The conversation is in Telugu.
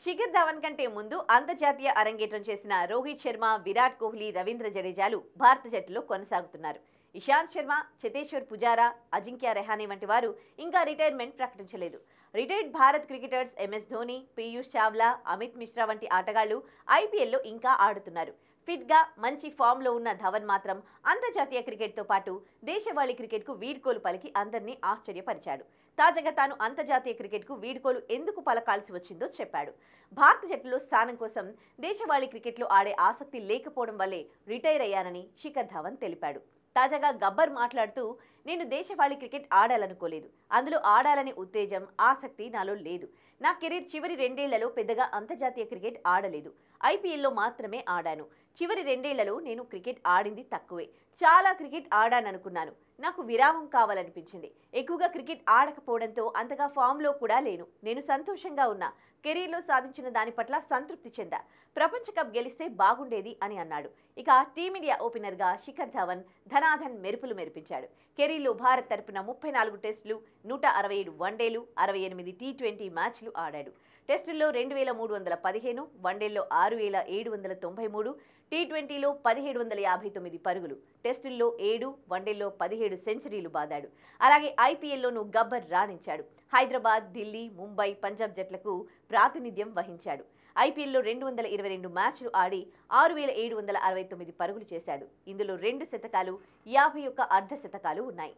శిఖర్ ధవన్ కంటే ముందు అంతర్జాతీయ అరంగేట్రం చేసిన రోహిత్ శర్మ, విరాట్ కోహ్లీ, రవీంద్ర జడేజాలు భారత జట్టులో కొనసాగుతున్నారు. ఇషాంత్ శర్మ, చేతేశ్వర్ పుజారా, అజింక్య రెహానే వంటి వారు ఇంకా రిటైర్మెంట్ ప్రకటించలేదు. Retired Bharat cricketers MS Dhoni, Piyush Chawla, Amit Mishra వంటి ఆటగాళ్లు ఐపీఎల్లో ఇంకా ఆడుతున్నారు. ఫిట్ గా మంచి ఫామ్ లో ఉన్న ధవన్ మాత్రం అంతర్జాతీయ క్రికెట్ తో పాటు దేశవాళీ క్రికెట్ కు వీడ్కోలు పలికి అందరినీ ఆశ్చర్యపరిచాడు. తాజాగా తాను అంతర్జాతీయ క్రికెట్ కు వీడ్కోలు ఎందుకు పలకాల్సి వచ్చిందో చెప్పాడు. భారత జట్టులో స్థానం కోసం దేశవాళీ క్రికెట్లో ఆడే ఆసక్తి లేకపోవడం వల్లే రిటైర్ అయ్యానని శిఖర్ ధవన్ తెలిపాడు. తాజాగా గబ్బర్ మాట్లాడుతూ, నేను దేశవాళీ క్రికెట్ ఆడాలనుకోలేదు. అందులో ఆడాలనే ఉత్తేజం, ఆసక్తి నాలో లేదు. నా కెరీర్ చివరి 2 ఏళ్లలో పెద్దగా అంతర్జాతీయ క్రికెట్ ఆడలేదు. ఐపీఎల్లో మాత్రమే ఆడాను. చివరి 2 ఏళ్లలో నేను క్రికెట్ ఆడింది తక్కువే. చాలా క్రికెట్ ఆడాననుకున్నాను. నాకు విరామం కావాలనిపించింది. ఎక్కువగా క్రికెట్ ఆడకపోవడంతో అంతగా ఫామ్లో కూడా లేను. నేను సంతోషంగా ఉన్నా. కెరీర్లో సాధించిన దాని పట్ల సంతృప్తి చెందా. ప్రపంచ కప్ గెలిస్తే బాగుండేది అని అన్నాడు. ఇక టీమిండియా ఓపెనర్గా శిఖర్ ధవన్ ధనాధన్ మెరుపులు మెరిపించాడు. కెరీర్లో భారత్ తరపున 34 టెస్టులు, 167 వన్డేలు, 68 టీ20 మ్యాచ్లు ఆడాడు. టెస్టుల్లో 2315, వన్డేల్లో 6793, టీ20లో 1759 పరుగులు, టెస్టుల్లో 7, వన్డేల్లో 17 సెంచరీలు బాదాడు. అలాగే ఐపీఎల్లోనూ గబ్బర్ రాణించాడు. హైదరాబాద్, ఢిల్లీ, ముంబై, పంజాబ్ జట్లకు ప్రాతినిధ్యం వహించాడు. ఐపీఎల్లో 222 మ్యాచ్లు ఆడి 6769 పరుగులు చేశాడు. ఇందులో 2 శతకాలు, 51 అర్ధ శతకాలు ఉన్నాయి.